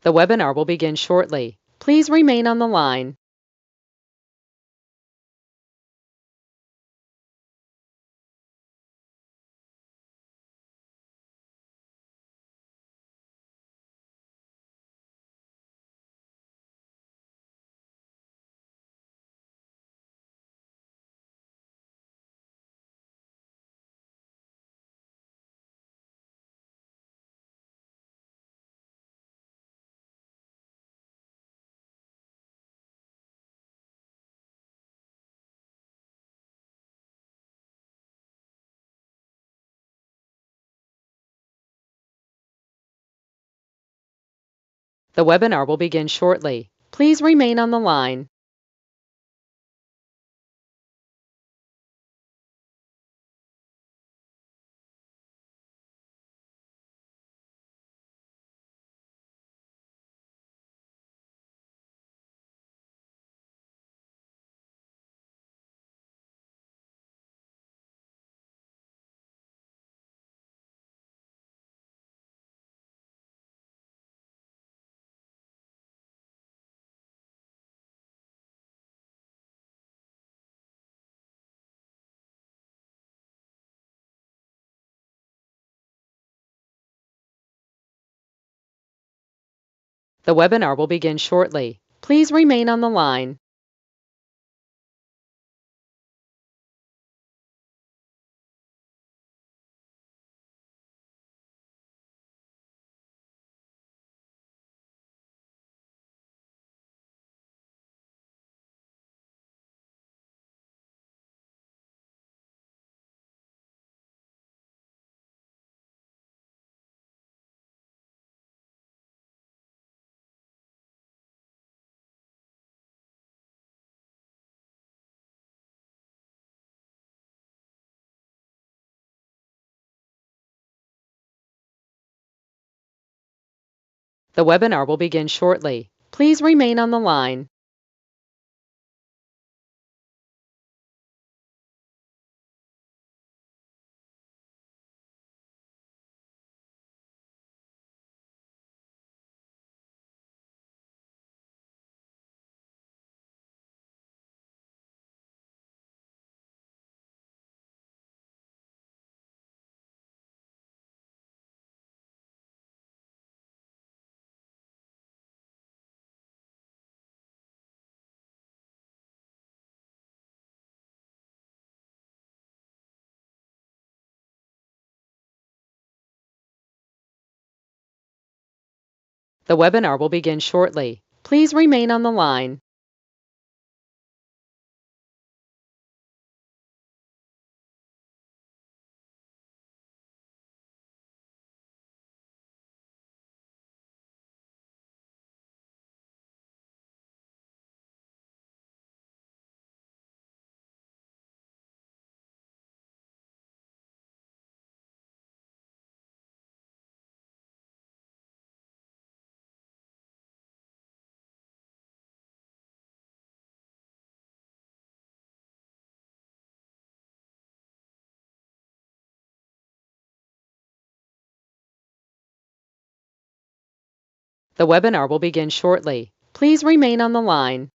The webinar will begin shortly. Please remain on the line. The webinar will begin shortly. Please remain on the line. The webinar will begin shortly. Please remain on the line. The webinar will begin shortly. Please remain on the line. The webinar will begin shortly. Please remain on the line. The webinar will begin shortly. Please remain on the line.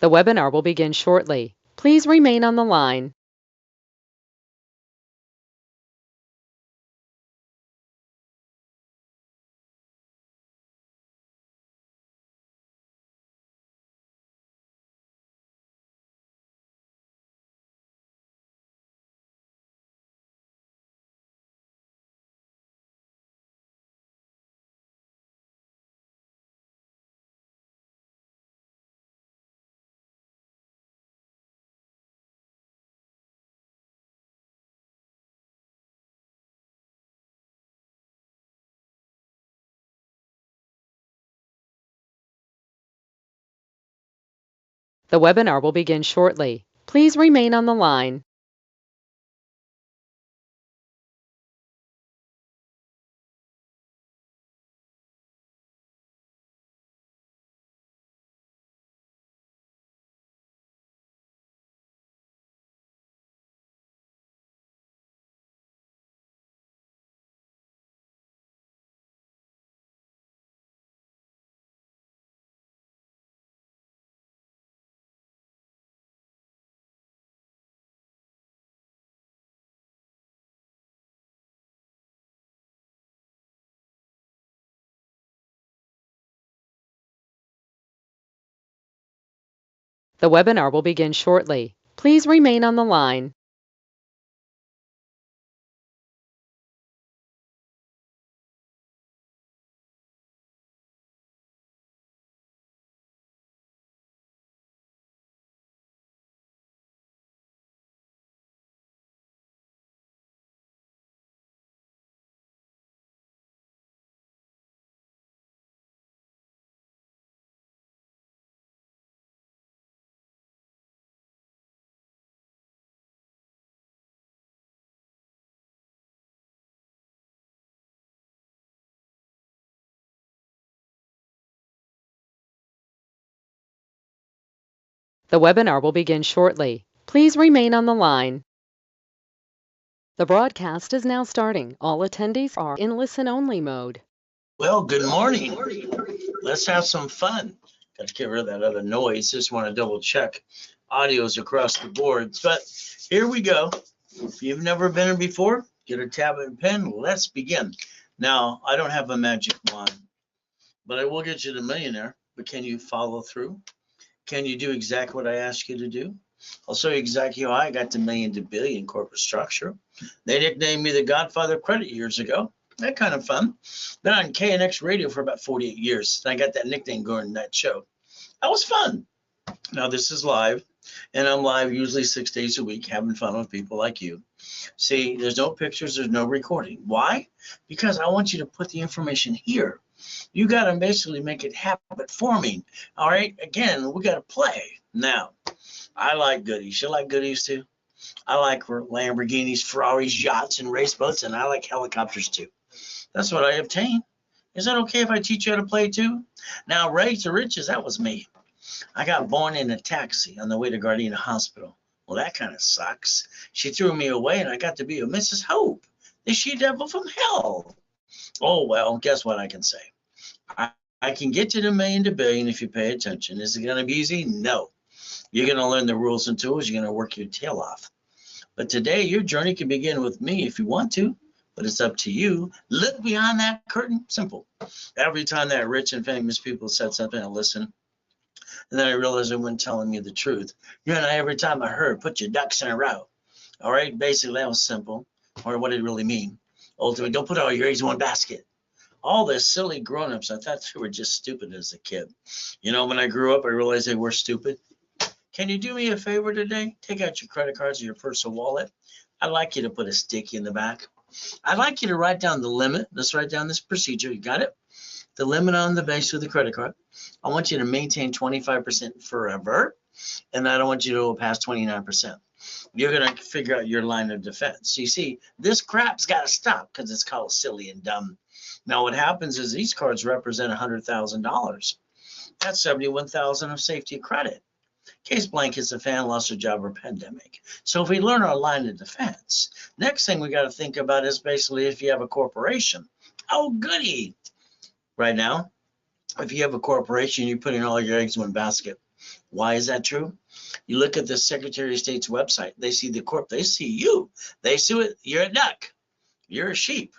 The webinar will begin shortly. Please remain on the line. The webinar will begin shortly. Please remain on the line. The webinar will begin shortly. Please remain on the line. The webinar will begin shortly. Please remain on the line. The broadcast is now starting. All attendees are in listen-only mode. Well, good morning. Let's have some fun. Got to get rid of that other noise. Just want to double check audios across the boards. But here we go. If you've never been in before, get a tablet and pen. Let's begin. Now, I don't have a magic wand, but I will get you to millionaire. But can you follow through? Can you do exactly what I asked you to do? I'll show you exactly how I got to million to billion corporate structure. They nicknamed me the Godfather of Credit years ago. That kind of fun. Been on KNX radio for about 48 years. And I got that nickname going in that show. That was fun. Now this is live, and I'm live usually 6 days a week, having fun with people like you. See, there's no pictures, there's no recording. Why? Because I want you to put the information here. You got to basically make it habit forming. All right. Again, we got to play. Now, I like goodies. You like goodies too? I like Lamborghinis, Ferraris, yachts, and race boats, and I like helicopters too. That's what I obtain. Is that okay if I teach you how to play too? Now, Ray to riches, that was me. I got born in a taxi on the way to Gardena Hospital. Well, that kind of sucks. She threw me away, and I got to be a Mrs. Hope, the she-devil from hell. Oh, well, guess what I can say? I can get you to million to billion if you pay attention. Is it going to be easy? No. You're going to learn the rules and tools. You're going to work your tail off. But today, your journey can begin with me if you want to, but it's up to you. Look beyond that curtain. Simple. Every time that rich and famous people said something, I listened. And then I realized they weren't telling me the truth. You know, every time I heard, put your ducks in a row. All right, basically that was simple. Or what did it really mean? Ultimately, don't put all your eggs in one basket. All the silly grown-ups, I thought they were just stupid as a kid. You know, when I grew up, I realized they were stupid. Can you do me a favor today? Take out your credit cards or your personal wallet. I'd like you to put a sticky in the back. I'd like you to write down the limit. Let's write down this procedure. You got it? The limit on the base of the credit card. I want you to maintain 25% forever, and I don't want you to go past 29%. You're going to figure out your line of defense. You see, this crap's got to stop because it's called silly and dumb. Now, what happens is these cards represent $100,000. That's 71,000 of safety credit. Case blank is a fan lost a job or pandemic. So if we learn our line of defense, next thing we got to think about is basically if you have a corporation. Oh, goody. Right now, if you have a corporation, you're putting all your eggs in one basket. Why is that true? You look at the Secretary of State's website. They see the corp. They see you. They see it. You're a duck. You're a sheep.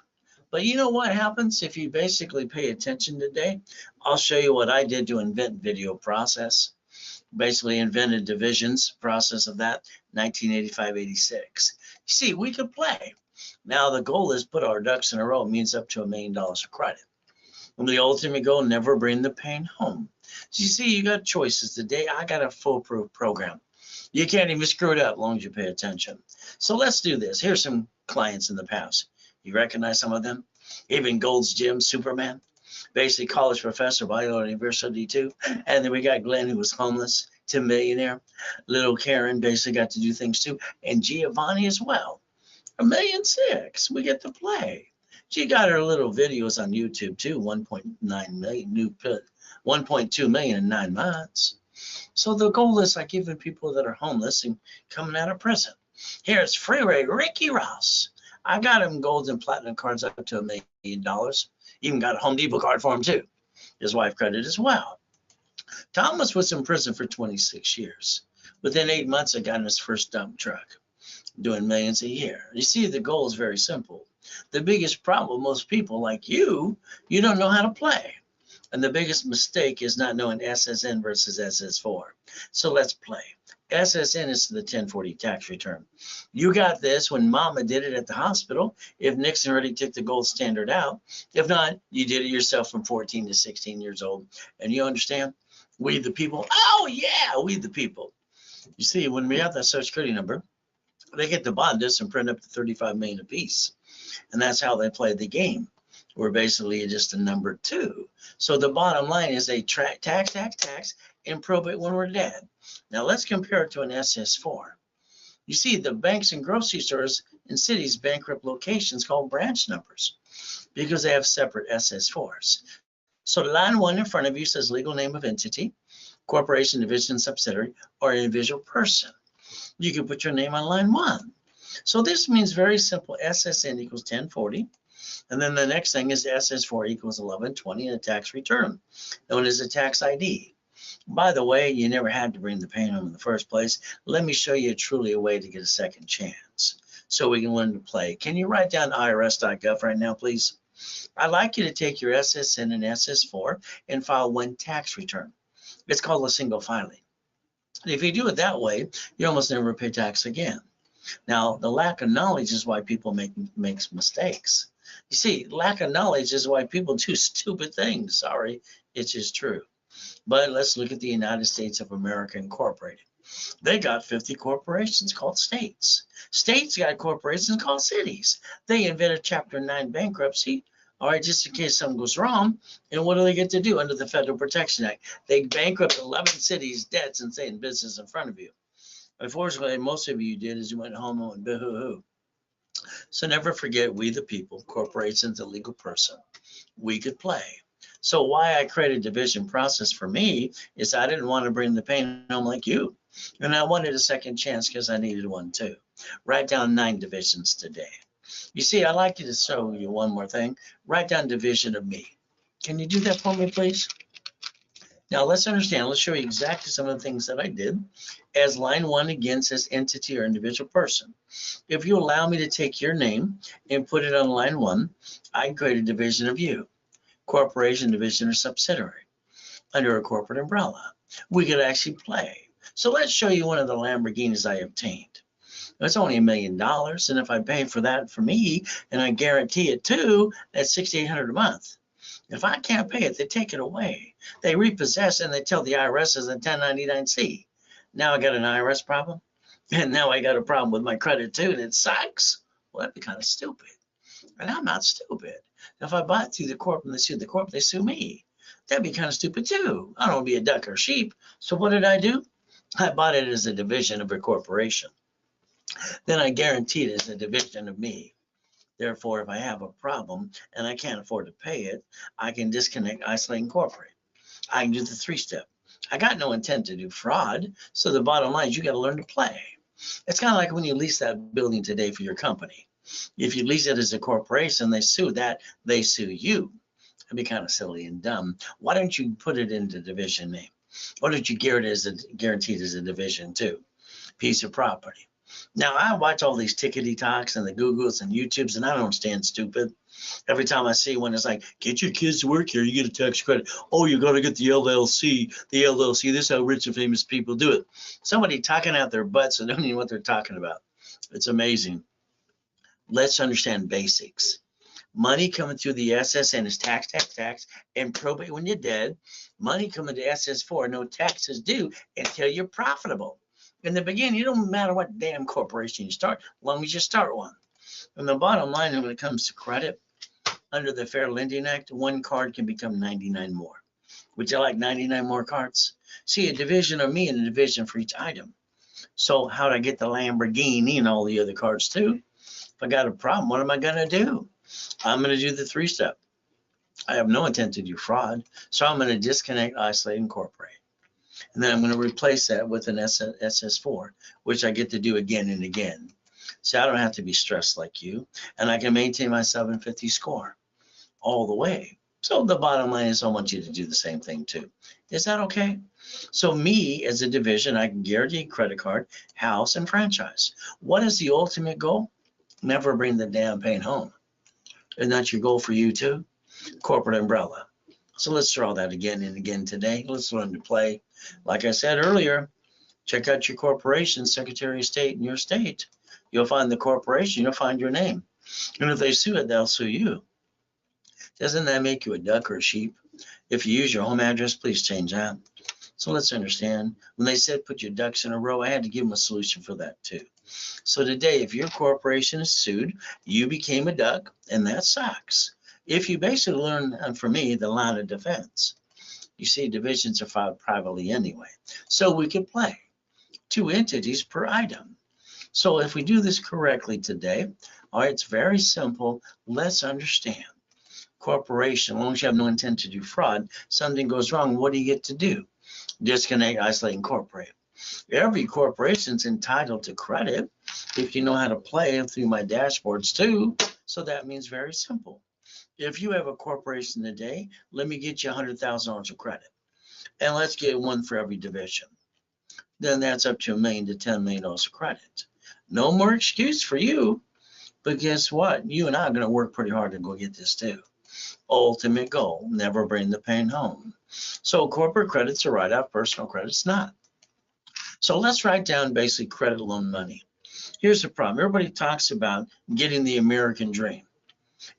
But you know what happens if you basically pay attention today? I'll show you what I did to invent video process. Basically invented divisions process of that 1985-86. You see, we could play. Now the goal is put our ducks in a row. It means up to $1 million of credit. And the ultimate goal, never bring the pain home. So you see, you got choices today. I got a foolproof program. You can't even screw it up as long as you pay attention. So let's do this. Here's some clients in the past. You recognize some of them? Even Gold's Gym, Superman, basically college professor, Biola University too. And then we got Glenn, who was homeless. to millionaire. Little Karen basically got to do things too, and Giovanni as well. 1,600,000 we get to play. She got her little videos on YouTube too, 1.9 million, 1.2 million in 9 months. So the goal is like giving people that are homeless and coming out of prison. Here's Freeway Ricky Ross. I got him gold and platinum cards up to $1 million. Even got a Home Depot card for him too. His wife credit as well. Thomas was in prison for 26 years. Within 8 months, I got in his first dump truck, doing millions a year. You see, the goal is very simple. The biggest problem, most people like you don't know how to play. And the biggest mistake is not knowing SSN versus SS4. So let's play. SSN is the 1040 tax return. You got this when Mama did it at the hospital. If Nixon already took the gold standard out. If not, you did it yourself from 14 to 16 years old. And you understand? We the people. Oh, yeah, we the people. You see, when we have that Social Security number, they get to bond us and print up to 35 million apiece. And that's how they play the game. We're basically just a number 2. So the bottom line is they tax, and probate when we're dead. Now let's compare it to an SS4. You see, the banks and grocery stores in cities bankrupt locations called branch numbers because they have separate SS4s. So line 1 in front of you says legal name of entity, corporation, division, subsidiary, or individual person. You can put your name on line 1. So this means very simple. SSN equals 1040. And then the next thing is SS4 equals 1120 and a tax return, known as a tax ID. By the way, you never had to bring the pain home in the first place. Let me show you truly a way to get a second chance so we can learn to play. Can you write down irs.gov right now, please? I'd like you to take your SSN and SS4 and file one tax return. It's called a single filing. And if you do it that way, you almost never pay tax again. Now, the lack of knowledge is why people make mistakes. You see, lack of knowledge is why people do stupid things. Sorry, it's just true. But let's look at the United States of America Incorporated. They got 50 corporations called states. States got corporations called cities. They invented Chapter 9 bankruptcy, all right, just in case something goes wrong. And what do they get to do under the Federal Protection Act? They bankrupt 11 cities' debts and stay in business in front of you. Unfortunately, most of you did is you went home and went boo-hoo-hoo. So never forget, we the people, corporations, the legal person, we could play. So why I created division process for me is I didn't want to bring the pain home like you. And I wanted a second chance because I needed one too. Write down 9 divisions today. You see, I'd like you to show you one more thing. Write down division of me. Can you do that for me, please? Now let's understand, let's show you exactly some of the things that I did. As line 1 again says entity or individual person. If you allow me to take your name and put it on line 1, I can create a division of you. Corporation, division, or subsidiary under a corporate umbrella. We could actually play. So let's show you one of the Lamborghinis I obtained. It's only $1 million, and if I pay for that for me, and I guarantee it too, that's $6,800 a month. If I can't pay it, they take it away. They repossess and they tell the IRS it's a 1099-C. Now I got an IRS problem, and now I got a problem with my credit too, and it sucks. Well, that'd be kind of stupid. And I'm not stupid. If I buy it through the corp and they sue the corp, they sue me. That'd be kind of stupid too. I don't want to be a duck or sheep. So what did I do? I bought it as a division of a corporation. Then I guaranteed it as a division of me. Therefore, if I have a problem and I can't afford to pay it, I can disconnect, isolate, and incorporate. I can do the 3-step. I got no intent to do fraud. So the bottom line is you got to learn to play. It's kind of like when you lease that building today for your company. If you lease it as a corporation, they sue you. It'd be kind of silly and dumb. Why don't you put it into division name? Why don't you guarantee it as a division too? Piece of property. Now, I watch all these tickety talks and the Googles and YouTubes, and I don't stand stupid. Every time I see one, it's like, get your kids to work here, you get a tax credit. Oh, you got to get the LLC. The LLC, this is how rich and famous people do it. Somebody talking out their butts and don't even know what they're talking about. It's amazing. Let's understand basics. Money coming through the SSN is tax, and probate when you're dead. Money coming to SS4, no taxes due until you're profitable. In the beginning, it don't matter what damn corporation you start, as long as you start one. And the bottom line, when it comes to credit, under the Fair Lending Act, one card can become 99 more. Would you like 99 more cards? See, a division of me and a division for each item. So how do I get the Lamborghini and all the other cards too? If I got a problem, what am I going to do? I'm going to do the 3-step. I have no intent to do fraud. So I'm going to disconnect, isolate, incorporate. And then I'm going to replace that with an SS4, which I get to do again and again. So I don't have to be stressed like you. And I can maintain my 750 score all the way. So the bottom line is I want you to do the same thing too. Is that okay? So me as a division, I can guarantee credit card, house, and franchise. What is the ultimate goal? Never bring the damn pain home. Isn't that your goal for you too? Corporate umbrella. So let's draw that again and again today. Let's learn to play. Like I said earlier, check out your corporation, Secretary of State in your state. You'll find the corporation, you'll find your name. And if they sue it, they'll sue you. Doesn't that make you a duck or a sheep? If you use your home address, please change that. So let's understand. When they said put your ducks in a row, I had to give them a solution for that too. So today, if your corporation is sued, you became a duck, and that sucks. If you basically learn from me the line of defense, you see divisions are filed privately anyway. So we could play 2 entities per item. So if we do this correctly today, all right, it's very simple. Let's understand. Corporation, as long as you have no intent to do fraud, something goes wrong, what do you get to do? Disconnect, isolate, incorporate. Every corporation's entitled to credit if you know how to play through my dashboards too. So that means very simple. If you have a corporation today, let me get you $100,000 of credit. And let's get one for every division. Then that's up to $1 million to $10 million of credit. No more excuse for you. But guess what? You and I are going to work pretty hard to go get this too. Ultimate goal, never bring the pain home. So corporate credit's a write-off, personal credit's not. So let's write down basic credit loan money. Here's the problem. Everybody talks about getting the American dream.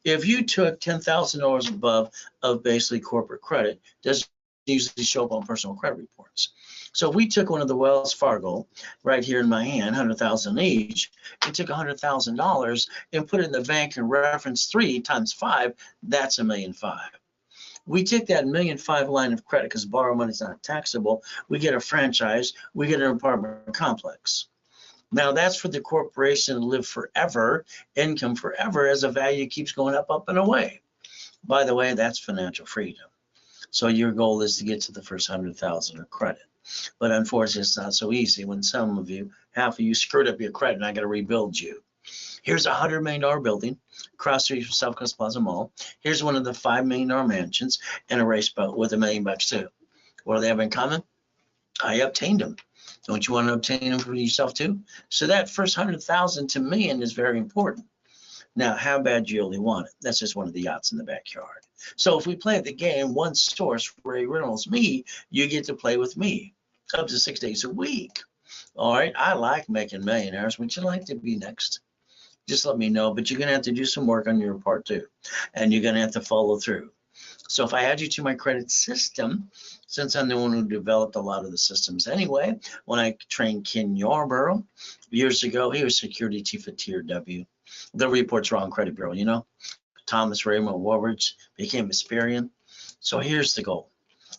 If you took $10,000 above of basically corporate credit, doesn't usually show up on personal credit reports. So if we took one of the Wells Fargo right here in my hand, $100,000 each, and took $100,000 and put it in the bank and reference 3 times 5, that's $1.5 million. We take that $1.5 million line of credit because borrow money is not taxable. We get a franchise. We get an apartment complex. Now that's for the corporation to live forever, income forever, as the value keeps going up and away. By the way, that's financial freedom. So your goal is to get to the first 100,000 of credit. But unfortunately, it's not so easy when some of you, half of you screwed up your credit and I got to rebuild you. Here's a $100 million building across the street from South Coast Plaza Mall. Here's one of the $5 million mansions and a race boat with $1 million too. What do they have in common? I obtained them. Don't you want to obtain them for yourself too? So that first 100,000 to $1 million is very important. Now, how bad do you really want it? That's just one of the yachts in the backyard. So if we play the game, one source, Ray Reynolds, me, you get to play with me up to 6 days a week. All right, I like making millionaires. Would you like to be next? Just let me know, but you're going to have to do some work on your part too, and you're going to have to follow through. So if I add you to my credit system, since I'm the one who developed a lot of the systems anyway, when I trained Ken Yarborough years ago, he was security chief at Tier W, the Reports Wrong Credit Bureau, you know. Thomas Raymond Warwards became Asperian. So here's the goal.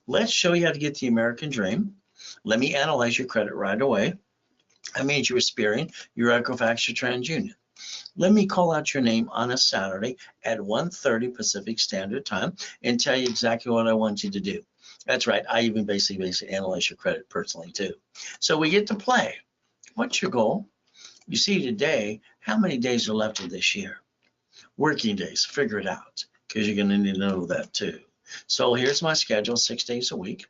Let's show you how to get the American dream. Let me analyze your credit right away. That means you're Asperian, you're Equifax, you're TransUnion. Let me call out your name on a Saturday at 1:30 Pacific Standard Time and tell you exactly what I want you to do. That's right. I even basically analyze your credit personally too. So we get to play. What's your goal? You see today, how many days are left of this year? Working days, figure it out because you're going to need to know that too. So here's my schedule, 6 days a week,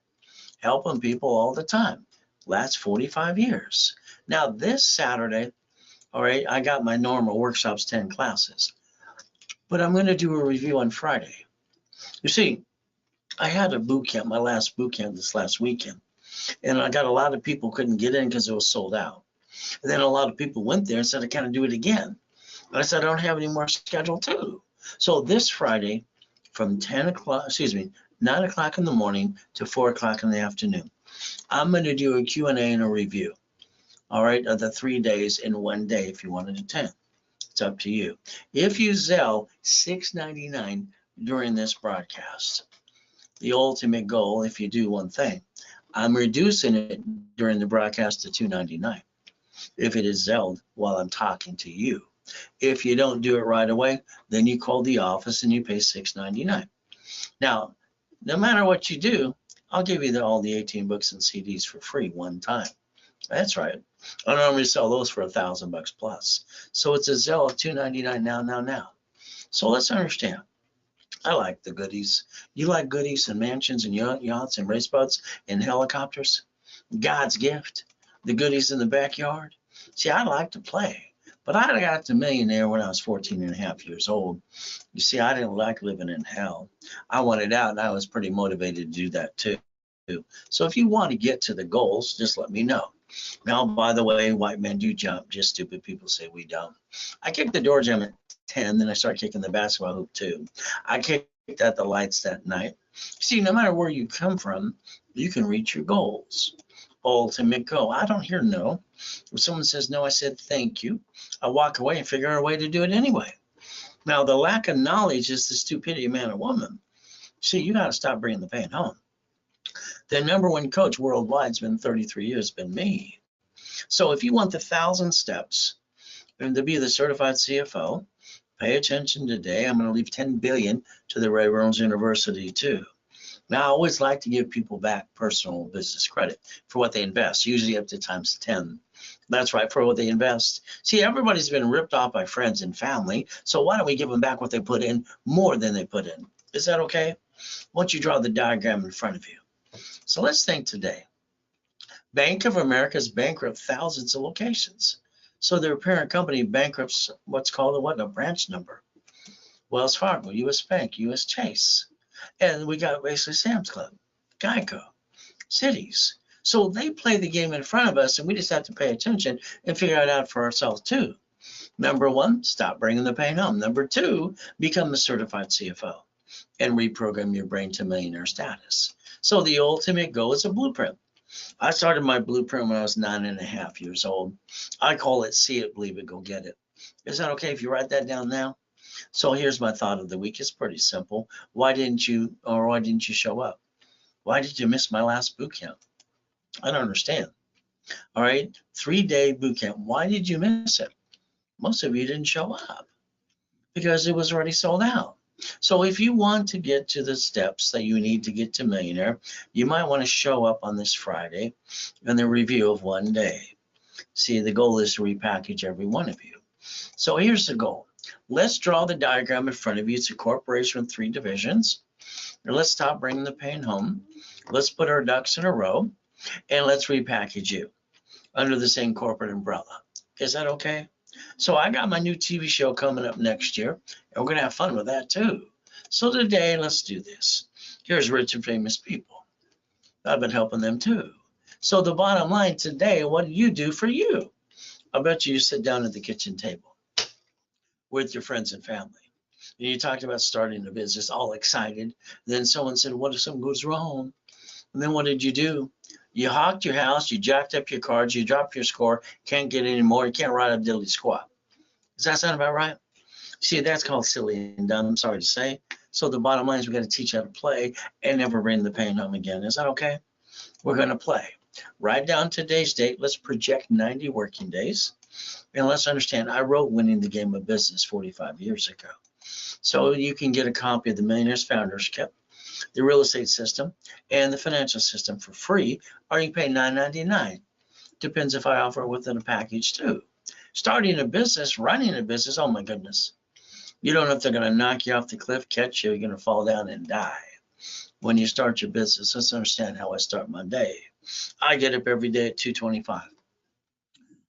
helping people all the time. Last 45 years. Now this Saturday, all right, I got my normal workshops, 10 classes, but I'm going to do a review on Friday. You see, I had a boot camp, my last boot camp this last weekend, and I got a lot of people couldn't get in because it was sold out. And then a lot of people went there and said, I can't do it again. And I said, I don't have any more scheduled too. So this Friday from 9 o'clock in the morning to 4 o'clock in the afternoon, I'm going to do a Q&A and a review. All right, of the 3 days in 1 day if you wanted to attend. It's up to you. If you Zelle $6.99 during this broadcast, the ultimate goal, if you do one thing, I'm reducing it during the broadcast to $2.99 if it is Zelled while I'm talking to you. If you don't do it right away, then you call the office and you pay $6.99. Now, no matter what you do, I'll give you all the 18 books and CDs for free one time. That's right. I normally sell those for $1,000 plus. So it's a Zell of $2.99 now. So let's understand. I like the goodies. You like goodies and mansions and yachts and race boats and helicopters? God's gift. The goodies in the backyard. See, I like to play, but I got to millionaire when I was 14 and a half years old. You see, I didn't like living in hell. I wanted out, and I was pretty motivated to do that too. So if you want to get to the goals, just let me know. Now, by the way, white men do jump. Just stupid people say we don't. I kicked the door jam at 10, then I started kicking the basketball hoop too. I kicked at the lights that night. See, no matter where you come from, you can reach your goals. Ultimate goal. I don't hear no. If someone says no, I said thank you. I walk away and figure out a way to do it anyway. Now, the lack of knowledge is the stupidity of man or woman. See, you got to stop bringing the pain home. The number one coach worldwide has been 33 years, been me. So if you want the 1,000 steps and to be the certified CFO, pay attention today. I'm going to leave $10 billion to the Ray Reynolds University too. Now, I always like to give people back personal business credit for what they invest, usually up to times 10. That's right, for what they invest. See, everybody's been ripped off by friends and family, so why don't we give them back what they put in more than they put in? Is that okay? Once you draw the diagram in front of you. So let's think today. Bank of America has bankrupt thousands of locations. So their parent company bankrupts what's called a branch number. Wells Fargo, US Bank, US Chase. And we got basically Sam's Club, Geico, cities. So they play the game in front of us, and we just have to pay attention and figure it out for ourselves too. Number one, stop bringing the pain home. Number two, become a certified CFO and reprogram your brain to millionaire status. So the ultimate goal is a blueprint. I started my blueprint when I was 9.5 years old. I call it see it, believe it, go get it. Is that okay if you write that down now? So here's my thought of the week. It's pretty simple. Why didn't you show up? Why did you miss my last boot camp? I don't understand. All right, 3-day boot camp. Why did you miss it? Most of you didn't show up because it was already sold out. So if you want to get to the steps that you need to get to millionaire, you might want to show up on this Friday in the review of one day. See, the goal is to repackage every one of you. So here's the goal. Let's draw the diagram in front of you. It's a corporation with 3 divisions. And let's stop bringing the pain home. Let's put our ducks in a row, and let's repackage you under the same corporate umbrella. Is that okay? So I got my new TV show coming up next year, and we're going to have fun with that too. So today, let's do this. Here's rich and famous people. I've been helping them too. So the bottom line today, what do you do for you? I bet you sit down at the kitchen table with your friends and family. And you talked about starting a business, all excited. Then someone said, what if something goes wrong? And then what did you do? You hawked your house, you jacked up your cards, you dropped your score, can't get any more, you can't write a diddly squat. Does that sound about right? See, that's called silly and dumb, I'm sorry to say. So the bottom line is we got to teach how to play and never bring the pain home again. Is that okay? We're going to play. Write down today's date. Let's project 90 working days. And let's understand, I wrote Winning the Game of Business 45 years ago. So you can get a copy of the Millionaire's Founders Kit, the real estate system, and the financial system for free, or you can pay $9.99. Depends if I offer it within a package too. Starting a business, running a business, oh my goodness. You don't know if they're going to knock you off the cliff, catch you, you're going to fall down and die. When you start your business, let's understand how I start my day. I get up every day at 2:25.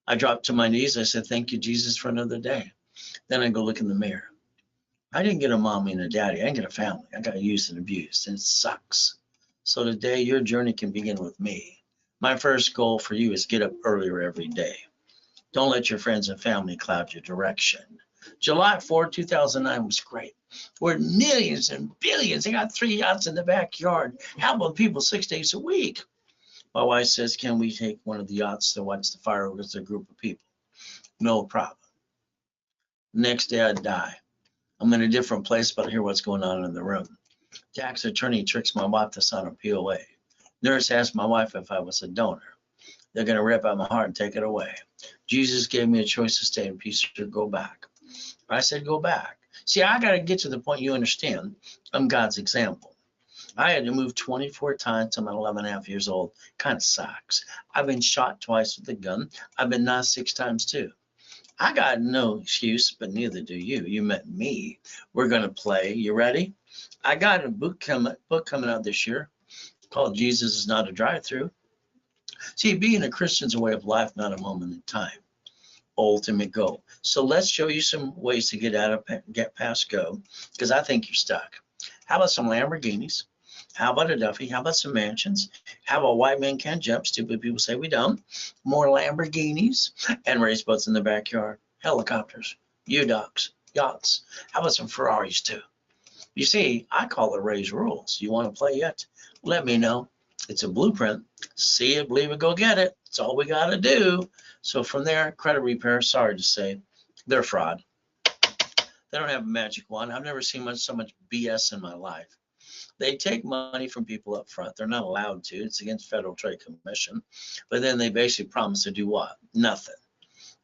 I drop to my knees. I said, thank you, Jesus, for another day. Then I go look in the mirror. I didn't get a mommy and a daddy. I didn't get a family. I got used and abused, and it sucks. So today, your journey can begin with me. My first goal for you is get up earlier every day. Don't let your friends and family cloud your direction. July 4, 2009 was great. We're millions and billions. I got 3 yachts in the backyard, helping people 6 days a week. My wife says, can we take one of the yachts to watch the fireworks with a group of people? No problem. Next day, I die. I'm in a different place, but I hear what's going on in the room. Tax attorney tricks my wife to sign a POA. Nurse asked my wife if I was a donor. They're going to rip out my heart and take it away. Jesus gave me a choice to stay in peace or go back. I said, go back. See, I got to get to the point you understand. I'm God's example. I had to move 24 times till I'm 11 and a half years old. Kind of sucks. I've been shot twice with a gun. I've been knocked 6 times too. I got no excuse, but neither do you. You met me. We're going to play. You ready? I got a book coming out this year called Jesus is Not a Drive-Through. See, being a Christian's a way of life, not a moment in time. Ultimate goal. So let's show you some ways to get past go, because I think you're stuck. How about some Lamborghinis? How about a Duffy? How about some mansions? How about white men can't jump? Stupid people say we don't. More Lamborghinis and race boats in the backyard, helicopters, U-Docks, yachts. How about some Ferraris too? You see, I call it Ray's rules. You want to play yet? Let me know. It's a blueprint. See it, believe it, go get it. It's all we got to do. So from there, credit repair, sorry to say, they're fraud. They don't have a magic wand. I've never seen so much BS in my life. They take money from people up front. They're not allowed to. It's against Federal Trade Commission. But then they basically promise to do what? Nothing.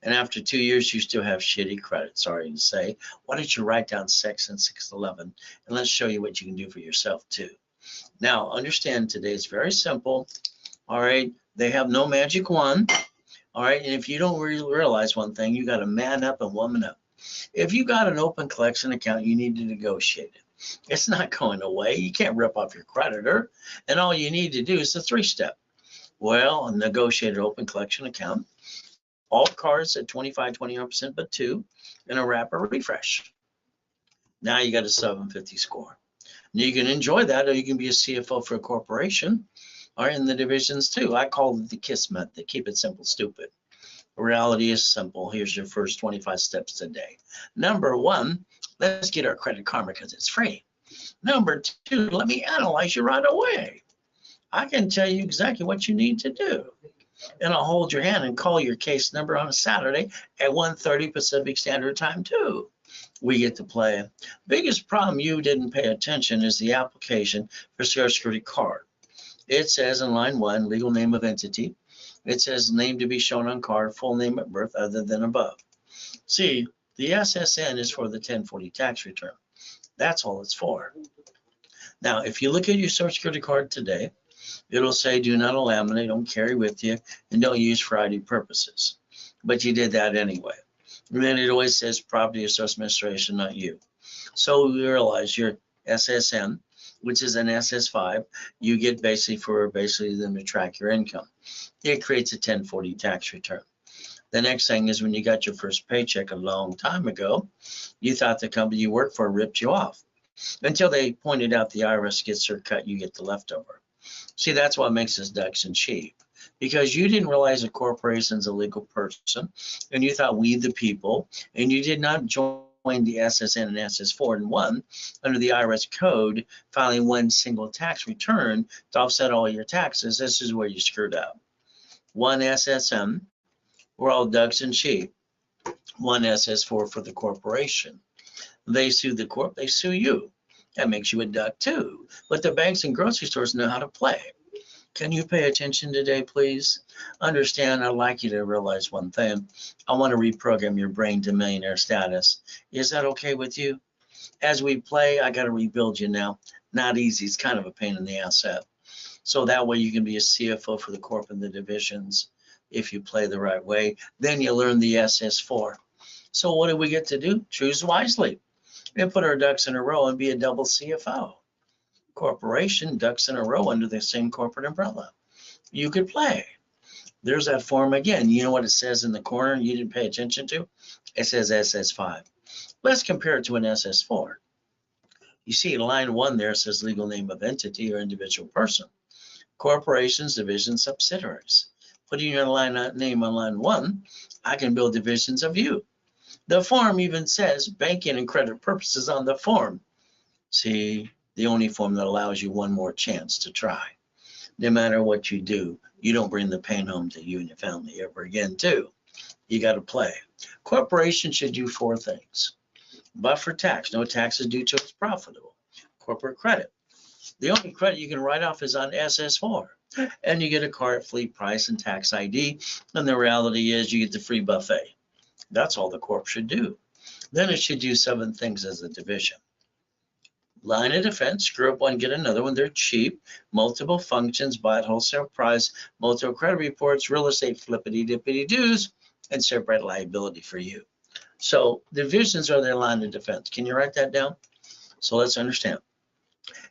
And after 2 years, you still have shitty credit, sorry to say. Why don't you write down Section 611 and let's show you what you can do for yourself too. Now, understand today is very simple. All right. They have no magic wand. All right. And if you don't realize one thing, you got to man up and woman up. If you got an open collection account, you need to negotiate it. It's not going away. You can't rip off your creditor. And all you need to do is a 3-step. Well, a negotiated open collection account. All cards at 25-21% but 2, and a wrapper refresh. Now you got a 750 score. Now you can enjoy that, or you can be a CFO for a corporation, or in the divisions too. I call it the KISS method. Keep it simple, stupid. Reality is simple. Here's your first 25 steps today. Number 1, let's get our Credit Karma because it's free. Number 2, let me analyze you right away. I can tell you exactly what you need to do. And I'll hold your hand and call your case number on a Saturday at 1:30 Pacific Standard Time too. We get to play. Biggest problem you didn't pay attention is the application for Social Security card. It says in line 1, legal name of entity. It says name to be shown on card, full name at birth other than above. See, the SSN is for the 1040 tax return. That's all it's for. Now, if you look at your Social Security card today, it'll say do not laminate, don't carry with you, and don't use for ID purposes. But you did that anyway. And then it always says property or social administration, not you. So we realize your SSN, which is an SS5, you get basically them to track your income. It creates a 1040 tax return. The next thing is when you got your first paycheck a long time ago, you thought the company you worked for ripped you off until they pointed out the IRS gets their cut, you get the leftover. See, that's what makes us ducks and sheep, because you didn't realize a corporation's a legal person, and you thought we the people, and you did not join the SSN and SS4 in one under the IRS code, filing one single tax return to offset all your taxes. This is where you screwed up. One SSN, we're all ducks and sheep. One SS4 for the corporation. They sue the corp, they sue you. That makes you a duck too. But the banks and grocery stores know how to play. Can you pay attention today, please? Understand, I'd like you to realize one thing. I want to reprogram your brain to millionaire status. Is that okay with you? As we play, I got to rebuild you now. Not easy. It's kind of a pain in the ass. So that way you can be a CFO for the corp and the divisions if you play the right way. Then you learn the SS4. So what do we get to do? Choose wisely and put our ducks in a row and be a double CFO. Corporation, ducks in a row under the same corporate umbrella. You could play. There's that form again. You know what it says in the corner you didn't pay attention to? It says SS5. Let's compare it to an SS4. You see line 1 there says legal name of entity or individual person. Corporations, divisions, subsidiaries. Putting your name on line 1, I can build divisions of you. The form even says banking and credit purposes on the form. See, the only form that allows you one more chance to try. No matter what you do, you don't bring the pain home to you and your family ever again, too. You got to play. Corporations should do 4 things. Buffer tax, no taxes due till it's profitable. Corporate credit, The only credit you can write off is on SS4. And you get a car at fleet price and tax ID. And the reality is you get the free buffet. That's all the corp should do. Then it should do 7 things as a division. Line of defense, screw up one, get another one. They're cheap. Multiple functions, buy at wholesale price, multiple credit reports, real estate flippity dippity doos, and separate liability for you. So divisions are their line of defense. Can you write that down? So let's understand.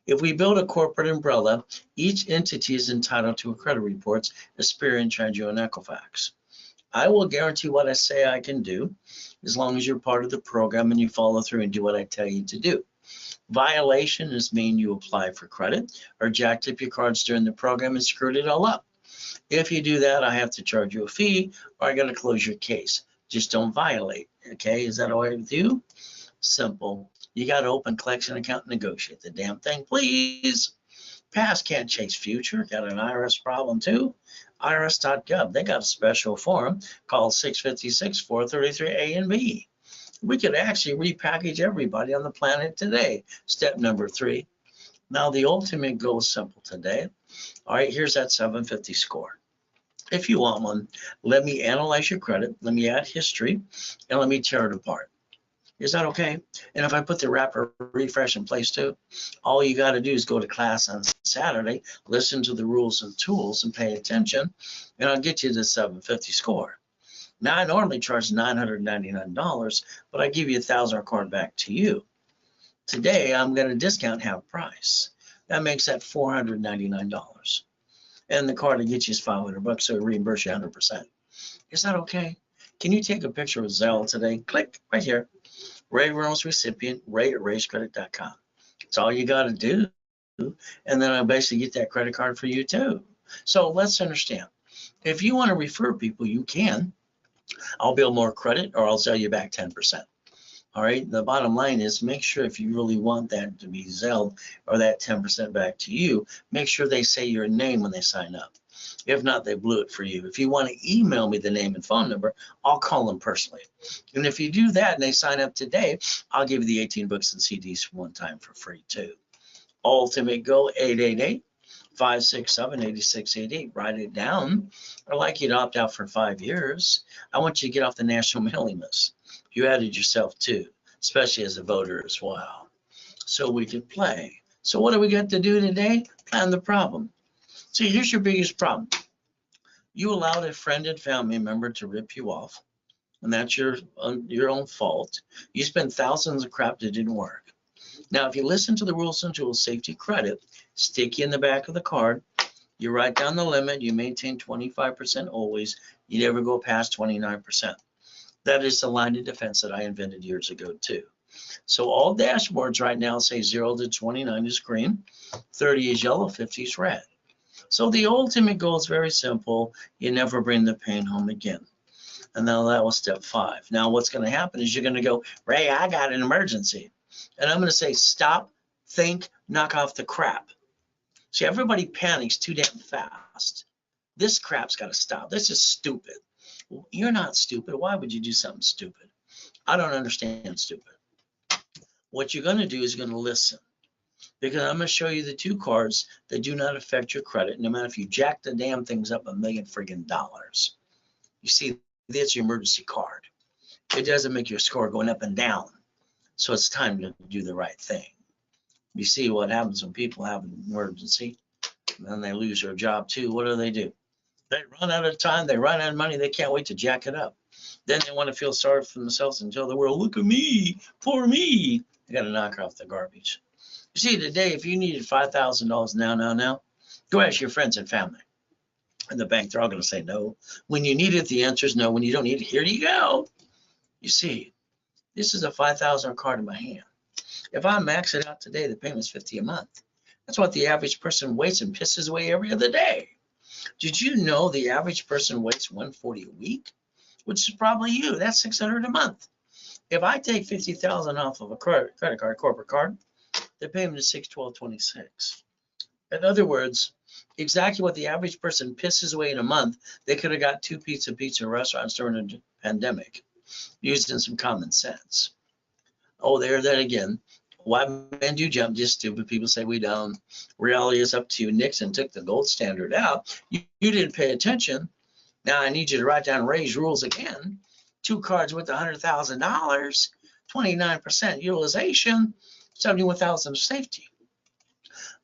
If we build a corporate umbrella, each entity is entitled to a credit reports, Experian, TransUnion, and Equifax. I will guarantee what I say I can do, as long as you're part of the program and you follow through and do what I tell you to do. Violation is mean you apply for credit or jacked up your cards during the program and screwed it all up. If you do that, I have to charge you a fee or I got to close your case. Just don't violate. Okay, is that all right with you? Simple. You got to open collection account and negotiate the damn thing, please. Past can't chase future. Got an IRS problem too? IRS.gov. They got a special form called 656-433A and B. We could actually repackage everybody on the planet today. Step number 3. Now the ultimate goal is simple today. All right, here's that 750 score. If you want one, let me analyze your credit, let me add history, and let me tear it apart. Is that okay? And if I put the wrapper refresh in place too, all you got to do is go to class on Saturday, listen to the rules and tools and pay attention, and I'll get you the 750 score. Now, I normally charge $999, but I give you $1,000 card back to you. Today, I'm going to discount half price. That makes that $499. And the card to get you is $500, so it reimburse you 100%. Is that okay? Can you take a picture of Zelle today? Click right here. Ray Reynolds recipient, ray@rayscredit.com. It's all you got to do. And then I'll basically get that credit card for you too. So let's understand. If you want to refer people, you can. I'll build more credit or I'll sell you back 10%. All right. The bottom line is make sure if you really want that to be Zelle or that 10% back to you, make sure they say your name when they sign up. If not, they blew it for you. If you want to email me the name and phone number, I'll call them personally. And if you do that and they sign up today, I'll give you the 18 books and CDs one time for free too. Ultimate goal 888-567-8688. Write it down. I'd like you to opt out for 5 years. I want you to get off the national mailing list. You added yourself too, especially as a voter as well. So we can play. So what do we got to do today? Plan the problem. See, here's your biggest problem. You allowed a friend and family member to rip you off, and that's your own fault. You spent thousands of crap that didn't work. Now, if you listen to the rules and tools, safety credit, sticky in the back of the card, you write down the limit, you maintain 25% always, you never go past 29%. That is the line of defense that I invented years ago too. So all dashboards right now say 0 to 29 is green, 30 is yellow, 50 is red. So the ultimate goal is very simple. You never bring the pain home again. And now that was step 5. Now what's going to happen is you're going to go, Ray, I got an emergency. And I'm going to say, stop, think, knock off the crap. See, everybody panics too damn fast. This crap's got to stop. This is stupid. Well, you're not stupid. Why would you do something stupid? I don't understand stupid. What you're going to do is you're going to listen. Because I'm going to show you the 2 cards that do not affect your credit, no matter if you jack the damn things up $1 million friggin' dollars. You see, that's your emergency card. It doesn't make your score going up and down. So it's time to do the right thing. You see what happens when people have an emergency, and then they lose their job too. What do? They run out of time, they run out of money, they can't wait to jack it up. Then they want to feel sorry for themselves and tell the world, look at me, poor me. They got to knock off the garbage. You see, today, if you needed $5,000 now, go ask your friends and family. In the bank, they're all going to say no. When you need it, the answer is no. When you don't need it, here you go. You see, this is a $5,000 card in my hand. If I max it out today, the payment's $50 a month. That's what the average person waits and pisses away every other day. Did you know the average person waits $140 a week? Which is probably you. That's $600 a month. If I take $50,000 off of a credit card, corporate card, the payment is $612.26. In other words, exactly what the average person pisses away in a month, they could have got 2 pizza restaurants during the pandemic, using some common sense. Oh, there that again. Why men do jump, just stupid people say we don't. Reality is up to you. Nixon took the gold standard out. You didn't pay attention. Now I need you to write down Ray's rules again. 2 cards worth $100,000, 29% utilization, 71,000 of safety.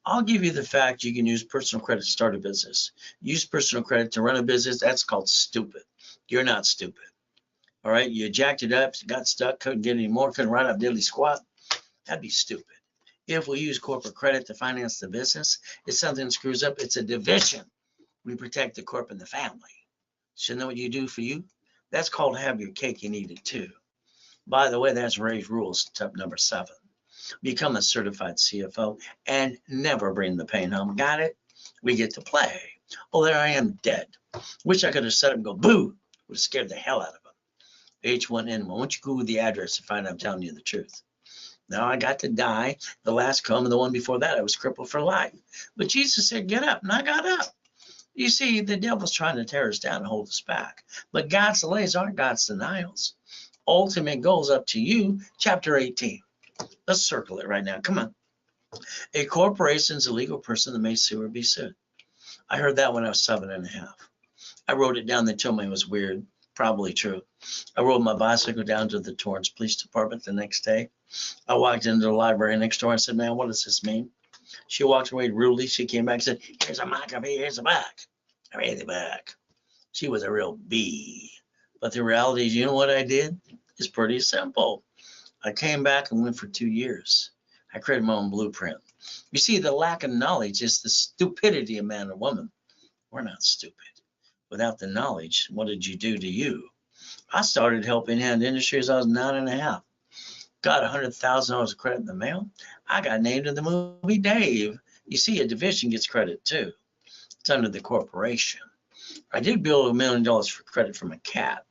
I'll give you the fact you can use personal credit to start a business. Use personal credit to run a business. That's called stupid. You're not stupid. All right. You jacked it up, got stuck, couldn't get any more, couldn't write up diddly squat. That'd be stupid. If we use corporate credit to finance the business, if something screws up, it's a division. We protect the corp and the family. So you know what you do for you? That's called have your cake and eat it too. By the way, that's Ray's rules, tip number 7. Become a certified CFO and never bring the pain home. Got it? We get to play. Oh, there I am dead. Wish I could have set him and go boo. Would have scared the hell out of him. H1N1. Why don't you Google the address to find out I'm telling you the truth? Now I got to die. The last coma, the one before that, I was crippled for life. But Jesus said, get up, and I got up. You see, the devil's trying to tear us down and hold us back. But God's delays aren't God's denials. Ultimate goals up to you. Chapter 18. Let's circle it right now. Come on. A corporation is a legal person that may sue or be sued. I heard that when I was 7.5. I wrote it down. They told me it was weird. Probably true. I rode my bicycle down to the Torrance Police Department the next day. I walked into the library next door and said, man, what does this mean? She walked away rudely. She came back and said, here's a mic up here, here's a back. I read the back. She was a real bee. But the reality is, you know what I did? It's pretty simple. I came back and went for 2 years. I created my own blueprint. You see, the lack of knowledge is the stupidity of man and woman. We're not stupid. Without the knowledge, what did you do to you? I started helping hand industry as I was 9.5. Got $100,000 of credit in the mail. I got named in the movie Dave. You see, a division gets credit too. It's under the corporation. I did build $1 million for credit from a cat.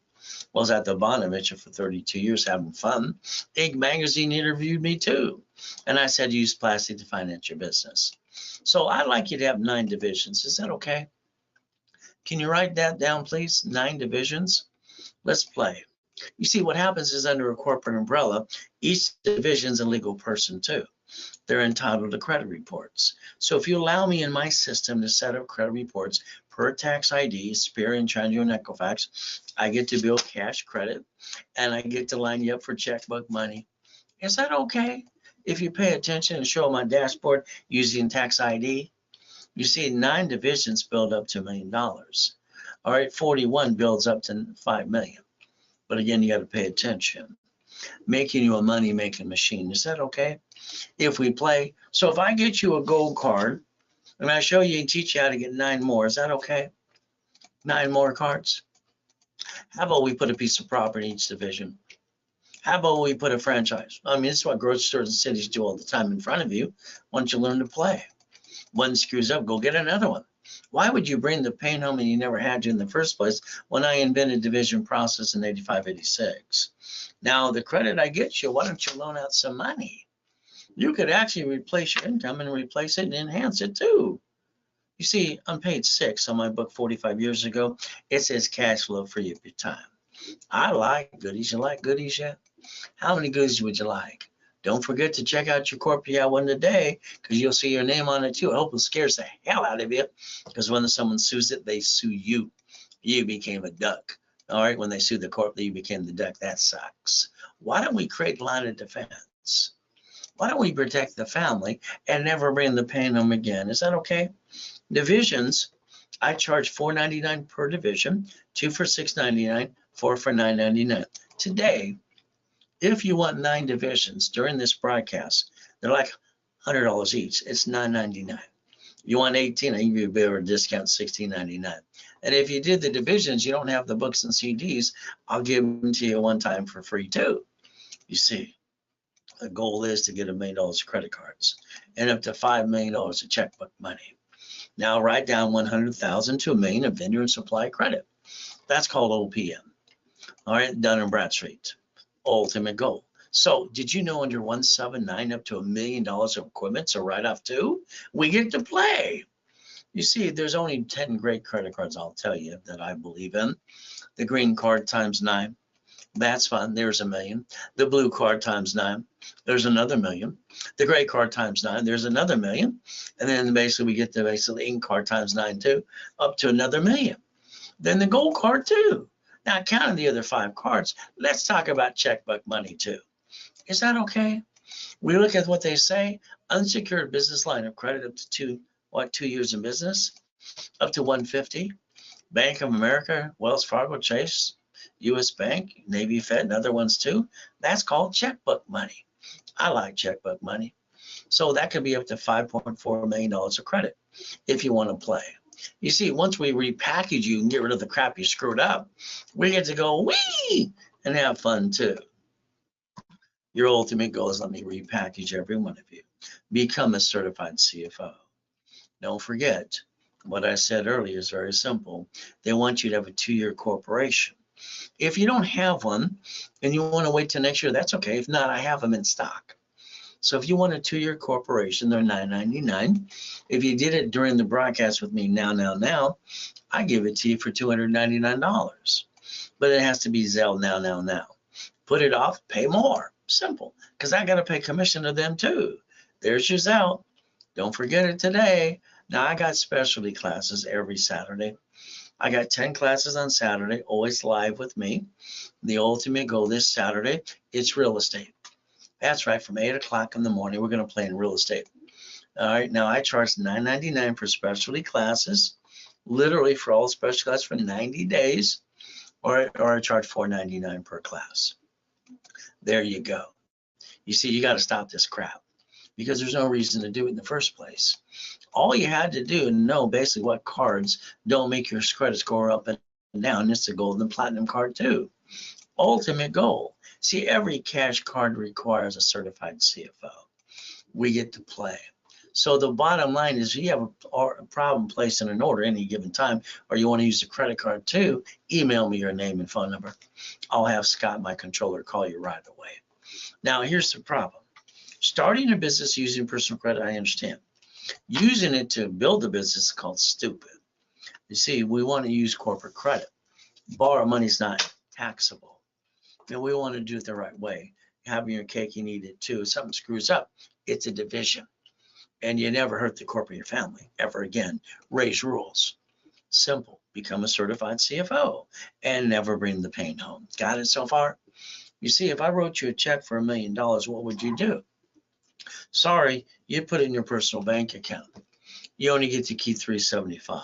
Was at the Bonaventure for 32 years having fun. Inc. magazine interviewed me too. And I said, use plastic to finance your business. So I'd like you to have 9 divisions. Is that okay? Can you write that down, please? 9 divisions. Let's play. You see, what happens is under a corporate umbrella, each division is a legal person too. They're entitled to credit reports. So if you allow me in my system to set up credit reports per tax ID, Experian, TransUnion, and Equifax, I get to bill cash credit, and I get to line you up for checkbook money. Is that okay? If you pay attention and show my dashboard using tax ID, you see 9 divisions build up to $1 million. All right, 41 builds up to 5 million. But again, you got to pay attention. Making you a money-making machine. Is that okay? If we play, so if I get you a gold card and I show you and teach you how to get 9 more, is that okay? 9 more cards? How about we put a piece of property in each division? How about we put a franchise? I mean, this is what grocery stores and cities do all the time in front of you. Why don't you learn to play? One screws up, go get another one. Why would you bring the pain home and you never had to in the first place when I invented division process in 85, 86? Now, the credit I get you, why don't you loan out some money? You could actually replace your income and replace it and enhance it too. You see, on page 6 on my book 45 years ago, it says cash flow for your time. I like goodies. You like goodies yet? How many goodies would you like? Don't forget to check out your corp you have one today, because you'll see your name on it too. I hope it scares the hell out of you, because when someone sues it, they sue you. You became a duck. All right, when they sue the corp, you became the duck. That sucks. Why don't we create line of defense? Why don't we protect the family and never bring the pain home again? Is that okay? Divisions, I charge $4.99 per division, 2 for $6.99, 4 for $9.99. Today, if you want 9 divisions during this broadcast, they're like $100 each. It's $9.99. You want 18, I give you a bit of a discount, $16.99. And if you did the divisions, you don't have the books and CDs, I'll give them to you one time for free too. You see, the goal is to get $1 million of credit cards and up to $5 million of checkbook money. Now write down 100,000 to $1 million of vendor and supply credit. That's called OPM. All right, Dun & Bradstreet. Ultimate goal. So did you know under 179 up to $1 million of equipment, so right off too, we get to play. You see, there's only 10 great credit cards, I'll tell you, that I believe in. The green card times 9, That's fun. There's $1 million. The blue card times 9. There's another $1 million. The gray card times 9. There's another $1 million. And then basically we get the ink card times 9 too, up to another $1 million. Then the gold card too. Now counting the other 5 cards, let's talk about checkbook money too. Is that okay? We look at what they say, unsecured business line of credit up to 2 years in business, up to 150. Bank of America, Wells Fargo, Chase, U.S. Bank, Navy Fed, and other ones too. That's called checkbook money. I like checkbook money. So that could be up to $5.4 million of credit if you want to play. You see, once we repackage you and get rid of the crap you screwed up, we get to go wee and have fun too. Your ultimate goal is let me repackage every one of you. Become a certified CFO. Don't forget, what I said earlier is very simple. They want you to have a 2-year corporation. If you don't have one and you want to wait till next year, that's okay. If not, I have them in stock. So if you want a 2-year corporation, they're $9.99. If you did it during the broadcast with me now, I give it to you for $299. But it has to be Zelle now. Put it off, pay more. Simple. Because I got to pay commission to them too. There's your Zelle. Don't forget it today. Now I got specialty classes every Saturday. I got 10 classes on Saturday, always live with me. The ultimate goal this Saturday, it's real estate. That's right, from 8 o'clock in the morning, we're going to play in real estate. All right, now I charge $9.99 for specialty classes, literally for all special classes for 90 days, or I charge $4.99 per class. There you go. You see, you got to stop this crap because there's no reason to do it in the first place. All you had to do and know basically what cards don't make your credit score up and down. It's the gold and platinum card too. Ultimate goal. See, every cash card requires a certified CFO. We get to play. So the bottom line is, if you have a problem placing an order any given time, or you want to use the credit card too, email me your name and phone number. I'll have Scott, my controller, call you right away. Now, here's the problem. Starting a business using personal credit, I understand. Using it to build a business is called stupid. You see, we want to use corporate credit. Borrow money is not taxable. And we want to do it the right way. Having your cake, you need it too. If something screws up, it's a division. And you never hurt the corporate of your family ever again. Ray's rules. Simple. Become a certified CFO and never bring the pain home. Got it so far? You see, if I wrote you a check for $1 million, what would you do? Sorry, you put it in your personal bank account. You only get to keep $375.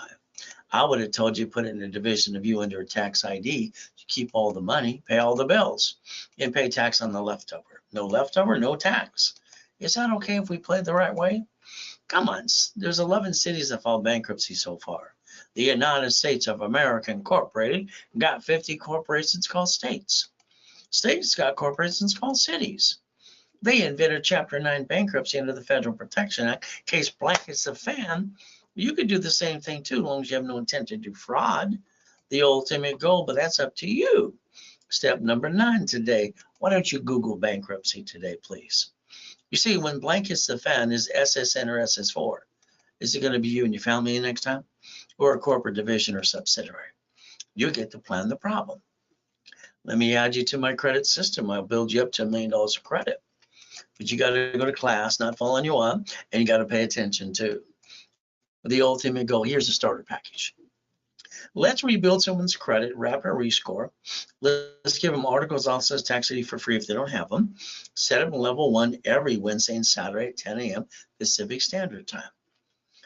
I would have told you put it in a division of you under a tax ID to keep all the money, pay all the bills, and pay tax on the leftover. No leftover, no tax. Is that okay if we play it the right way? Come on, there's 11 cities that filed bankruptcy so far. The United States of America Incorporated got 50 corporations called states. States got corporations called cities. They invented Chapter 9 bankruptcy under the Federal Protection Act. In case blankets the fan, you could do the same thing too, as long as you have no intent to do fraud. The ultimate goal, but that's up to you. Step number 9 today. Why don't you Google bankruptcy today, please? You see, when blankets the fan is SSN or SS4, is it going to be you and your family next time? Or a corporate division or subsidiary? You get to plan the problem. Let me add you to my credit system. I'll build you up to $1 million of credit. But you got to go to class, not following you on, and you got to pay attention too. The ultimate goal, here's a starter package. Let's rebuild someone's credit, rapid rescore. Let's give them articles also tax ID for free if they don't have them. Set up level 1 every Wednesday and Saturday at 10 a.m. Pacific Standard Time.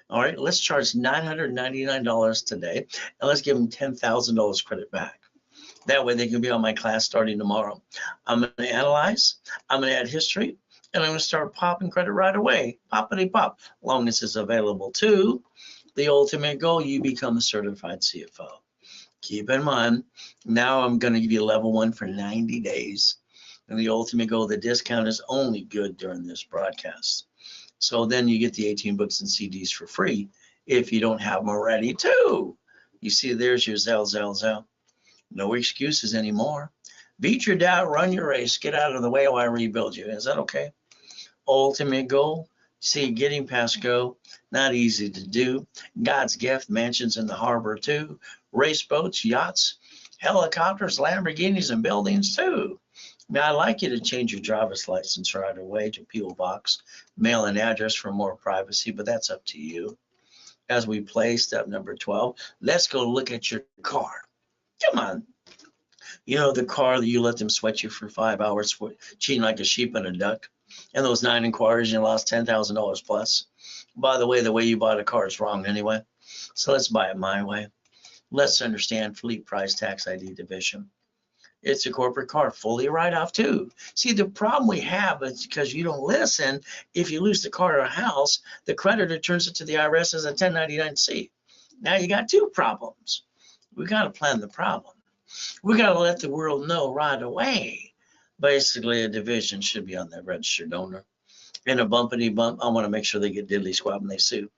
All right, let's charge $999 today, and let's give them $10,000 credit back. That way they can be on my class starting tomorrow. I'm going to analyze, I'm going to add history, and I'm going to start popping credit right away. Poppity pop, long as it's available too. The ultimate goal, you become a certified CFO. Keep in mind, now I'm going to give you level 1 for 90 days. And the ultimate goal, the discount is only good during this broadcast. So then you get the 18 books and CDs for free if you don't have them already too. You see, there's your Zelle. No excuses anymore. Beat your doubt, run your race, get out of the way while I rebuild you. Is that okay? Ultimate goal, see, getting past go, not easy to do. God's gift, mansions in the harbor too, race boats, yachts, helicopters, Lamborghinis, and buildings too. Now, I'd like you to change your driver's license right away to P.O. Box, mail and address for more privacy, but that's up to you. As we play step number 12, let's go look at your car. Come on. You know, the car that you let them sweat you for 5 hours, cheating like a sheep and a duck, and those 9 inquiries, you lost $10,000 plus. By the way you bought a car is wrong anyway. So let's buy it my way. Let's understand fleet price tax ID division. It's a corporate car, fully write-off too. See, the problem we have is because you don't listen. If you lose the car or a house, the creditor turns it to the IRS as a 1099-C. Now you got two problems. We got to plan the problem. We got to let the world know right away. Basically, a division should be on the registered owner. In a bumpity bump, I want to make sure they get diddly squat when they sue,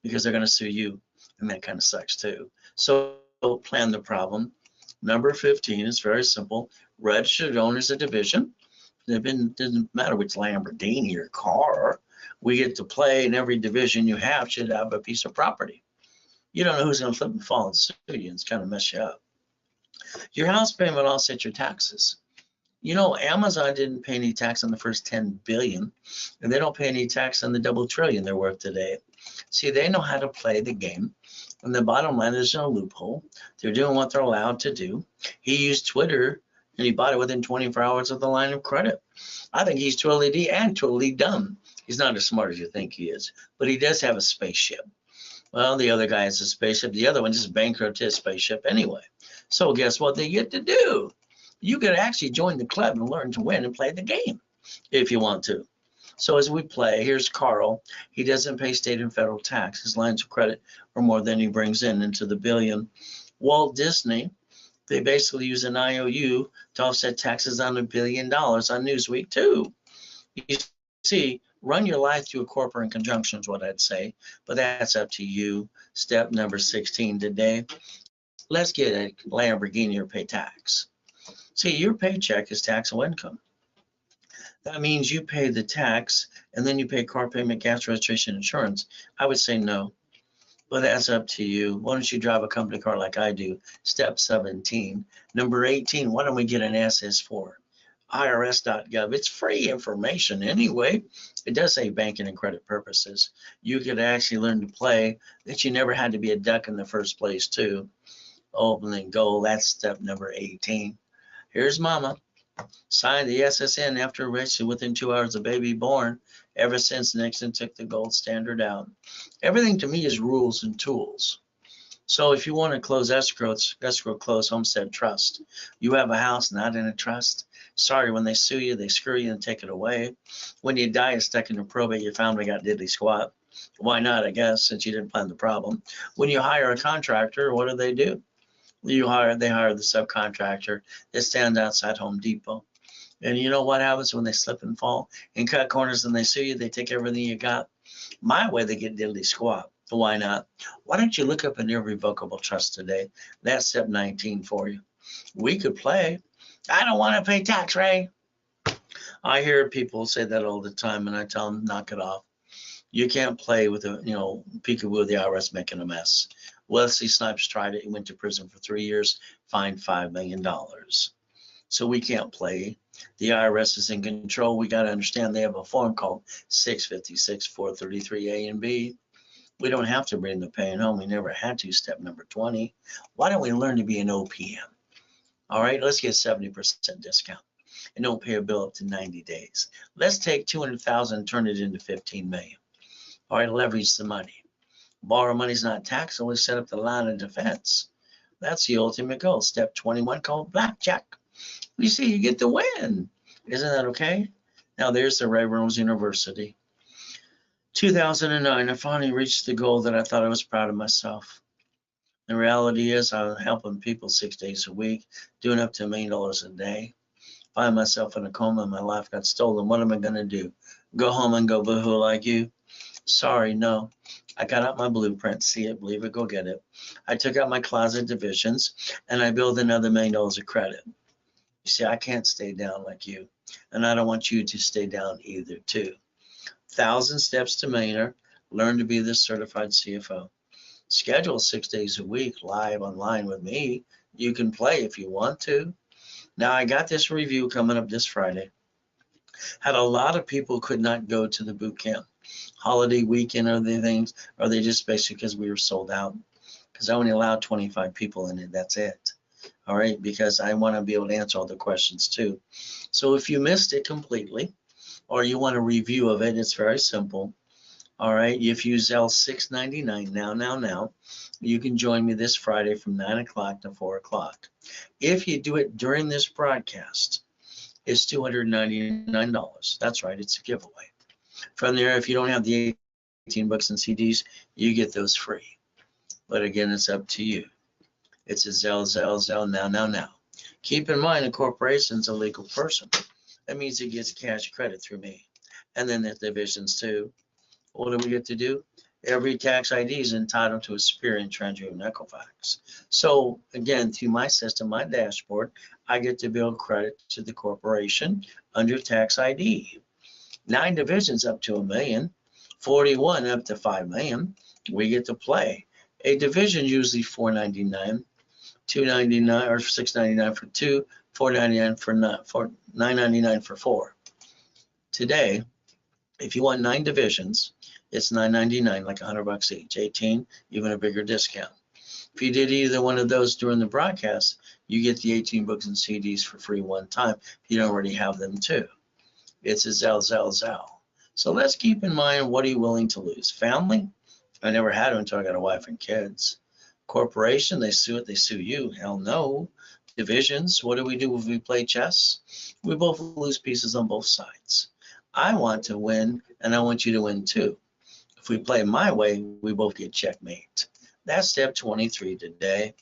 because they're going to sue you, and that kind of sucks too. So plan the problem. Number 15 is very simple. Registered owners a division. It doesn't matter which Lamborghini or car. We get to play, and every division you have should have a piece of property. You don't know who's going to flip and fall and sue you, and it's kind of mess you up. Your house payment offsets your taxes. You know, Amazon didn't pay any tax on the first 10 billion, and they don't pay any tax on the double trillion they're worth today. See, they know how to play the game. And the bottom line is no loophole. They're doing what they're allowed to do. He used Twitter, and he bought it within 24 hours of the line of credit. I think he's totally dumb. He's not as smart as you think he is, but he does have a spaceship. Well, the other guy has a spaceship. The other one just bankrupted his spaceship anyway. So guess what they get to do? You can actually join the club and learn to win and play the game if you want to. So as we play, here's Carl. He doesn't pay state and federal tax. His lines of credit are more than he brings in into the billion. Walt Disney, they basically use an IOU to offset taxes on $1 billion on Newsweek too. You see, run your life through a corporate in conjunction is what I'd say, but that's up to you. Step number 16 today. Let's get a Lamborghini or pay tax. See, your paycheck is taxable income. That means you pay the tax and then you pay car payment, gas, registration, insurance. I would say no, but that's up to you. Why don't you drive a company car like I do? Step 17. Number 18, why don't we get an SS4? IRS.gov. It's free information anyway. It does say banking and credit purposes. You could actually learn to play that you never had to be a duck in the first place too. Opening goal, that's step number 18. Here's mama. Signed the SSN after registered within 2 hours of baby born. Ever since Nixon took the gold standard out. Everything to me is rules and tools. So if you want to close escrow close homestead trust. You have a house not in a trust. Sorry, when they sue you, they screw you and take it away. When you die, it's stuck in a probate, your family got diddly squat. Why not, I guess, since you didn't plan the problem. When you hire a contractor, what do? They hire the subcontractor that stands outside Home Depot. And you know what happens when they slip and fall and cut corners and they sue you? They take everything you got. My way, they get diddly squat. Why not? Why don't you look up an irrevocable trust today? That's step 19 for you. We could play. I don't want to pay tax, Ray. I hear people say that all the time, and I tell them, knock it off. You can't play with peekaboo with the IRS making a mess. Wesley Snipes tried it. He went to prison for 3 years, fined $5 million. So we can't play. The IRS is in control. We got to understand they have a form called 656 433A and B. We don't have to bring the paying home. We never had to. Step number 20. Why don't we learn to be an OPM? All right, let's get 70% discount and don't pay a bill up to 90 days. Let's take 200,000 and turn it into 15 million. All right, leverage the money. Borrow money's not taxable. We set up the line of defense. That's the ultimate goal. Step 21 called blackjack. You see, you get the win. Isn't that okay? Now there's the Ray Reynolds University. 2009, I finally reached the goal that I thought I was proud of myself. The reality is I'm helping people 6 days a week, doing up to $1 million a day. Find myself in a coma and my life got stolen. What am I going to do? Go home and go boohoo like you? Sorry, no. I got out my blueprint, see it, believe it, go get it. I took out my closet divisions and I built another $1 million of credit. You see, I can't stay down like you, and I don't want you to stay down either too. 1,000 steps to millionaire, learn to be the certified CFO. Schedule 6 days a week live online with me, You can play if you want to. Now, I got this review coming up this Friday. Had a lot of people could not go to the boot camp, holiday weekend or the things, or they just basically because we were sold out. Because I only allowed 25 people in it. That's it. All right, because I want to be able to answer all the questions too. So if you missed it completely, or you want a review of it, it's very simple. All right, if you Zelle $6.99 now, you can join me this Friday from 9 o'clock to 4 o'clock. If you do it during this broadcast, it's $299. That's right, it's a giveaway. From there, if you don't have the 18 books and CDs, you get those free. But again, it's up to you. It's a Zelle now. Keep in mind, a corporation's a legal person. That means it gets cash credit through me. And then the divisions too. What do we get to do? Every tax ID is entitled to a Superior and Transjuvenile Equifax. So again, through my system, my dashboard, I get to build credit to the corporation under tax ID. 9 divisions up to $1 million, 41 up to $5 million. We get to play. A division usually $4.99, $2.99 or $6.99 for 2, $4.99 for $9.99 for 4. Today, if you want 9 divisions, it's $9.99, like $100 each. 18, even a bigger discount. If you did either one of those during the broadcast, you get the 18 books and CDs for free one time. You don't already have them too. It's a Zelle. So let's keep in mind, what are you willing to lose? Family? I never had them until I got a wife and kids. Corporation, they sue it, they sue you. Hell no. Divisions, what do we do if we play chess? We both lose pieces on both sides. I want to win, and I want you to win too. If we play my way, we both get checkmate. That's step 23 today.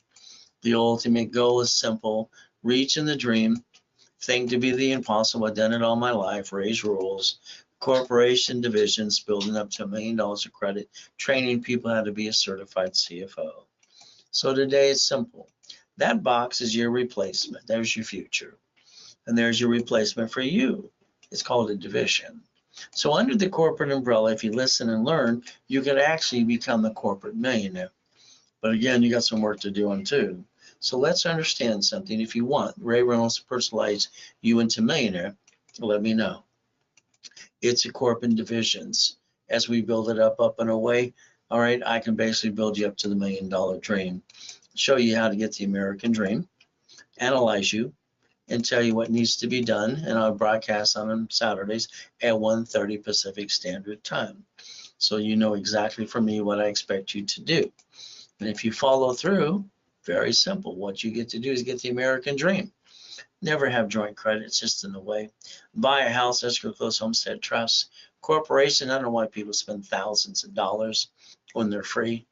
The ultimate goal is simple: reaching the dream, think to be the impossible. I've done it all my life. Raise rules, corporation divisions, building up to $1 million of credit, training people how to be a certified CFO. So today it's simple. That box is your replacement. There's your future. And there's your replacement for you. It's called a division. So under the corporate umbrella, if you listen and learn, you could actually become a corporate millionaire. But again, you got some work to do on too. So let's understand something. If you want Ray Reynolds to personalize you into millionaire, let me know. It's a corporate divisions. As we build it up and away, all right, I can basically build you up to the $1 million dream, show you how to get the American dream, analyze you, and tell you what needs to be done. And I'll broadcast on them Saturdays at 1:30 Pacific Standard Time. So you know exactly from me what I expect you to do. And if you follow through, very simple. What you get to do is get the American dream. Never have joint credit, it's just in the way. Buy a house, escrow, close, homestead, trust. Corporation, I don't know why people spend thousands of dollars when they're free.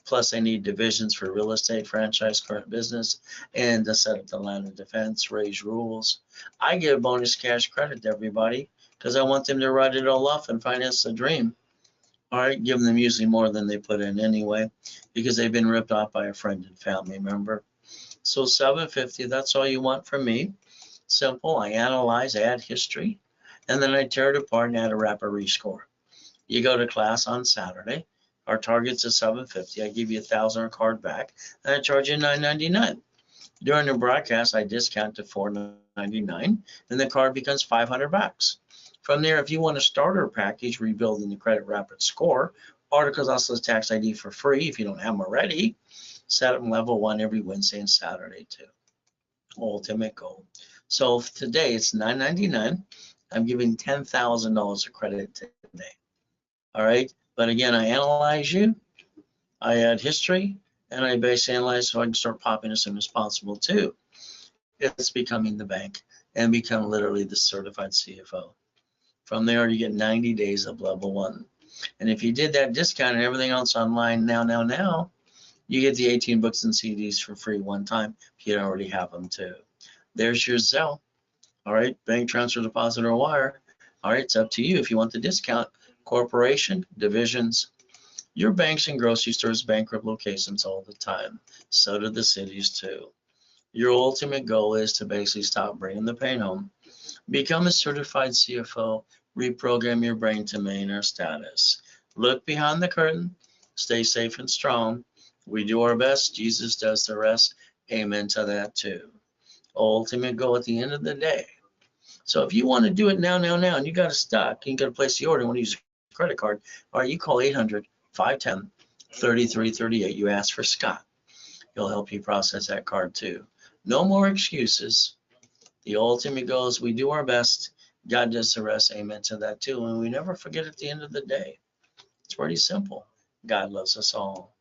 Plus they need divisions for real estate, franchise, current business, and to set up the line of defense, raise rules. I give bonus cash credit to everybody because I want them to write it all off and finance the dream. All right, give them usually more than they put in anyway, because they've been ripped off by a friend and family member. So $750, that's all you want from me. Simple. I analyze, add history, and then I tear it apart and add a rapid rescore. You go to class on Saturday. Our target's at $750. I give you $1,000 card back, and I charge you $999. During the broadcast, I discount to $499, and the card becomes $500. From there, if you want a starter package, rebuilding the credit rapid score, articles also tax ID for free if you don't have them already. Set up level 1 every Wednesday and Saturday too. Ultimate goal. So today it's $999. I'm giving $10,000 of credit today. All right. But again, I analyze you, I add history, and I basically analyze so I can start popping as soon as possible too. It's becoming the bank and become literally the certified CFO. From there, you get 90 days of level 1. And if you did that discount and everything else online now, you get the 18 books and CDs for free one time if you don't already have them too. There's your Zelle. All right, bank transfer, deposit, or wire. All right, it's up to you if you want the discount. Corporation, divisions. Your banks and grocery stores bankrupt locations all the time. So do the cities too. Your ultimate goal is to basically stop bringing the pain home. Become a certified CFO. Reprogram your brain to millionaire status. Look behind the curtain. Stay safe and strong. We do our best. Jesus does the rest. Amen to that too. Ultimate goal at the end of the day. So if you want to do it now, and you got a stock, you got to place the order and want to use a credit card, all right, you call 800-510-3338. You ask for Scott. He'll help you process that card too. No more excuses. The ultimate goal is we do our best. God does the rest. Amen to that too. And we never forget at the end of the day. It's pretty simple. God loves us all.